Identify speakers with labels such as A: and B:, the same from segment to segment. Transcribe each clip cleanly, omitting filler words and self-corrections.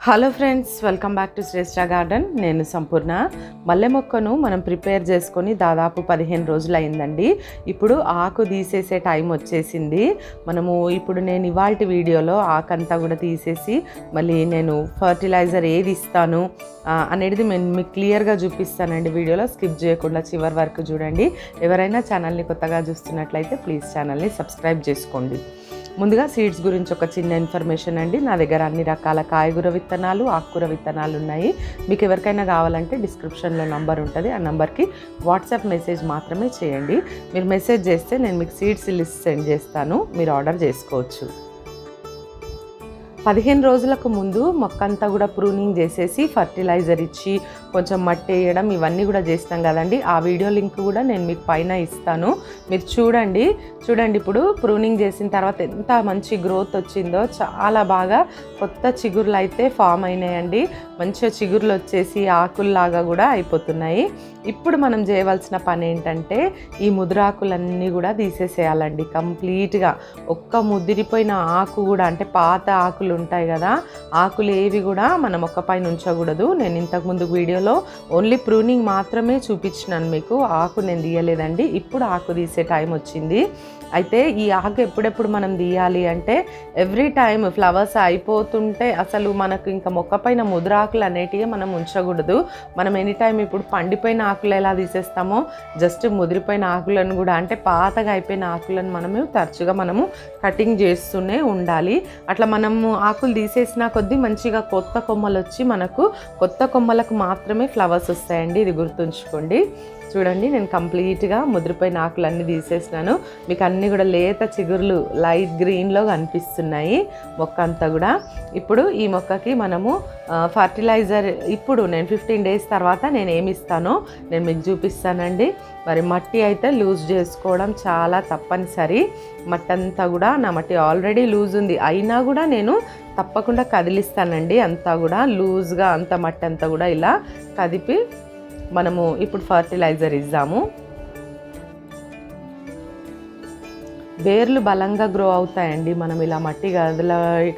A: Hello friends, welcome back to Shreshtha garden. నేను సంపూర్ణ. మల్లె మొక్కను మనం ప్రిపేర్ చేసుకొని దాదాపు 15 రోజులు అయిందండి. ఇప్పుడు ఆకు తీసేసే టైం వచ్చేసింది. నేను ఇవాల్టి వీడియోలో ఆకంతా కూడా తీసేసి మళ్ళీ నేను ఫర్టిలైజర్ ఏది ఇస్తాను అనేది మీకు క్లియర్గా చూపిస్తానండి. వీడియోలో స్కిప్ చేయకుండా చివరి వరకు చూడండి. ఎవరైనా ఛానల్ని కొత్తగా చూస్తున్నట్లయితే ప్లీజ్ ఛానల్ని సబ్స్క్రైబ్ చేసుకోండి. ముందుగా సీడ్స్ గురించి ఒక చిన్న ఇన్ఫర్మేషన్ అండి. నా దగ్గర అన్ని రకాల కాయగూర విత్తనాలు, ఆకుకూర విత్తనాలు ఉన్నాయి. మీకు ఎవరికైనా కావాలంటే డిస్క్రిప్షన్లో నంబర్ ఉంటుంది. ఆ నంబర్కి వాట్సాప్ మెసేజ్ మాత్రమే చేయండి. మీరు మెసేజ్ చేస్తే నేను మీకు సీడ్స్ లిస్ట్ సెండ్ చేస్తాను. మీరు ఆర్డర్ చేసుకోవచ్చు. 15 రోజులకు ముందు మొక్కంతా కూడా ప్రూనింగ్ చేసేసి ఫర్టిలైజర్ ఇచ్చి కొంచెం మట్టి వేయడం ఇవన్నీ కూడా చేస్తాం కదండి. ఆ వీడియో లింక్ కూడా నేను మీకు పైన ఇస్తాను. మీరు చూడండి. ఇప్పుడు ప్రూనింగ్ చేసిన తర్వాత ఎంత మంచి గ్రోత్ వచ్చిందో. చాలా బాగా కొత్త చిగుర్లు అయితే ఫామ్ అయినాయండి. మంచిగా చిగుర్లు వచ్చేసి ఆకుల్లాగా కూడా అయిపోతున్నాయి. ఇప్పుడు మనం చేయవలసిన పని ఏంటంటే ఈ ముదురాకులన్నీ కూడా తీసేసేయాలండి కంప్లీట్గా. ఒక్క ముదిరిపోయిన ఆకు కూడా, అంటే పాత ఆకులు ఉంటాయి కదా, ఆకులు ఏవి కూడా మనం ఒక్క పైన ఉంచకూడదు. నేను ఇంతకుముందు వీడియోలో ఓన్లీ ప్రూనింగ్ మాత్రమే చూపించినాను మీకు. ఆకు నేను తీయలేదండి. ఇప్పుడు ఆకు తీసే టైం వచ్చింది. అయితే ఈ ఆకు ఎప్పుడెప్పుడు మనం తీయాలి అంటే ఎవ్రీ టైం ఫ్లవర్స్ అయిపోతుంటే అసలు మనకు ఇంకా మొక్క పైన ముదురాకులు అనేటివి మనం ఉంచకూడదు. మనం ఎనీ టైం ఇప్పుడు పండిపోయిన ఆకులు ఎలా తీసేస్తామో జస్ట్ ముదిరిపోయిన ఆకులను కూడా, అంటే పాతగా అయిపోయిన ఆకులను తరచుగా కటింగ్ చేస్తూనే ఉండాలి. అట్లా మనము ఆకులు తీసేసిన కొద్దీ మంచిగా కొత్త కొమ్మలు వచ్చి మనకు కొత్త కొమ్మలకు మాత్రమే ఫ్లవర్స్ వస్తాయండి. ఇది గుర్తుంచుకోండి. చూడండి, నేను కంప్లీట్గా ముదిరిపోయిన ఆకులన్నీ తీసేసినాను. మీకు అన్నీ కూడా లేత చిగుర్లు లైట్ గ్రీన్లో కనిపిస్తున్నాయి మొక్క అంతా కూడా. ఇప్పుడు ఈ మొక్కకి మనము ఫర్టిలైజర్ ఇప్పుడు నేను 15 డేస్ తర్వాత నేను ఏమి ఇస్తానో నేను మీకు చూపిస్తానండి. మరి మట్టి అయితే లూజ్ చేసుకోవడం చాలా తప్పనిసరి. మట్టి అంతా కూడా, నా మట్టి ఆల్రెడీ లూజ్ ఉంది అయినా కూడా నేను తప్పకుండా కదిలిస్తానండి. అంతా కూడా లూజ్గా అంత మట్టి అంతా కూడా ఇలా కదిపి మనము ఇప్పుడు ఫర్టిలైజర్ ఇద్దాము. వేర్లు బలంగా గ్రో అవుతాయండి. మనం ఇలా మట్టి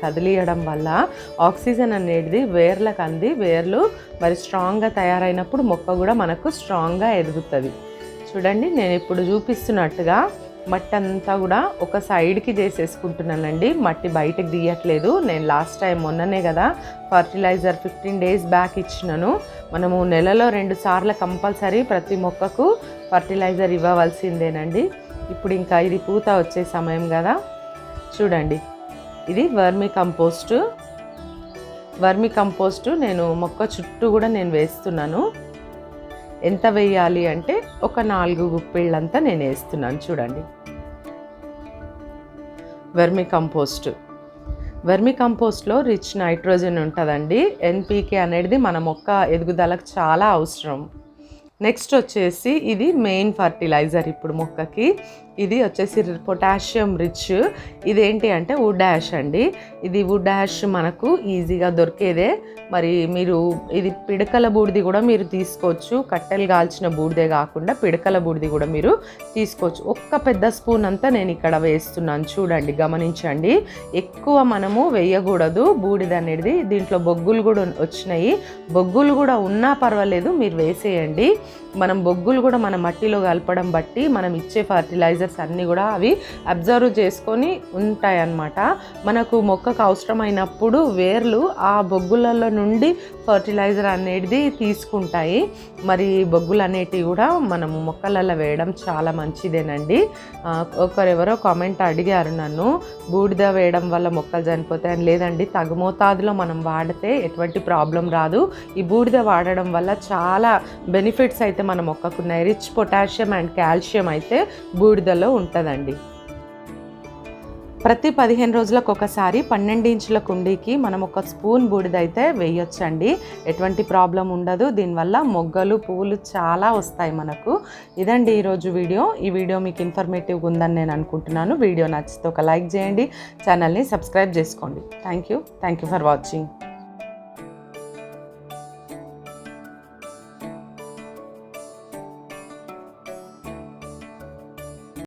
A: కదిలియడం వల్ల ఆక్సిజన్ అనేది వేర్లకు అంది వేర్లు మరి స్ట్రాంగ్గా తయారైనప్పుడు మొక్క కూడా మనకు స్ట్రాంగ్గా ఎదుగుతుంది. చూడండి, నేను ఇప్పుడు చూపిస్తున్నట్టుగా మట్టి అంతా కూడా ఒక సైడ్కి చేసేసుకుంటున్నానండి. మట్టి బయటకు తీయట్లేదు. నేను లాస్ట్ టైం మొన్ననే కదా ఫర్టిలైజర్ 15 డేస్ బ్యాక్ ఇచ్చినాను. మనము నెలలో 2 సార్లు కంపల్సరీ ప్రతి మొక్కకు ఫర్టిలైజర్ ఇవ్వవలసిందేనండి. ఇప్పుడు ఇంకా ఇది పూత వచ్చే సమయం కదా. చూడండి, ఇది వర్మీ కంపోస్టు నేను మొక్క చుట్టూ కూడా నేను వేస్తున్నాను. ఎంత వేయాలి అంటే ఒక 4 గుప్పిళ్ళంతా నేను వేస్తున్నాను. చూడండి, వర్మీ కంపోస్ట్లో రిచ్ నైట్రోజన్ ఉంటుందండి. ఎన్పీకే అనేది మన మొక్క ఎదుగుదలకు చాలా అవసరం. నెక్స్ట్ వచ్చేసి ఇది మెయిన్ ఫర్టిలైజర్ ఇప్పుడు మొక్కకి. ఇది వచ్చేసి పొటాషియం రిచ్. ఇదేంటి అంటే వుడ్ యాష్ అండి. ఇది వుడ్ యాష్ మనకు ఈజీగా దొరికేదే. మరి మీరు ఇది పిడకల బూడిది కూడా మీరు తీసుకోవచ్చు. కట్టెలు కాల్చిన బూడిదే కాకుండా పిడకల బూడిది కూడా మీరు తీసుకోవచ్చు. ఒక్క పెద్ద స్పూన్ అంతా నేను ఇక్కడ వేస్తున్నాను. చూడండి, గమనించండి. ఎక్కువ మనము వేయకూడదు బూడిద అనేది. దీంట్లో బొగ్గులు కూడా వచ్చినాయి. బొగ్గులు కూడా ఉన్నా పర్వాలేదు, మీరు వేసేయండి. మనం బొగ్గులు కూడా మన మట్టిలో కలపడం బట్టి మనం ఇచ్చే ఫర్టిలైజర్స్ అన్నీ కూడా అవి అబ్జర్వ్ చేసుకొని ఉంటాయన్నమాట. మనకు మొక్కకు అవసరమైనప్పుడు వేర్లు ఆ బొగ్గులలో నుండి ఫర్టిలైజర్ అనేది తీసుకుంటాయి. మరి బొగ్గులు అనేటివి కూడా మనము మొక్కలలో వేయడం చాలా మంచిదేనండి. ఒకరెవరో కామెంట్ అడిగారు నన్ను, బూడిద వేయడం వల్ల మొక్కలు చనిపోతాయని. లేదండి, తగు మోతాదులో మనం వాడితే ఎటువంటి ప్రాబ్లం రాదు. ఈ బూడిద వాడడం వల్ల చాలా బెనిఫిట్స్ అయితే మన మొక్కకున్నాయి. రిచ్ పొటాషియం అండ్ కాల్షియం అయితే బూడిదలో ఉంటుందండి. ప్రతి 15 రోజులకు ఒకసారి 12 ఇంచుల కుండీకి మనం 1 స్పూన్ బూడిద అయితే వేయొచ్చండి. ఎటువంటి ప్రాబ్లం ఉండదు. దీనివల్ల మొగ్గలు పువ్వులు చాలా వస్తాయి మనకు. ఇదండి ఈరోజు వీడియో. ఈ వీడియో మీకు ఇన్ఫర్మేటివ్గా ఉందని నేను అనుకుంటున్నాను. వీడియో నచ్చితే ఒక లైక్ చేయండి, ఛానల్ని సబ్స్క్రైబ్ చేసుకోండి. Thank you for watching.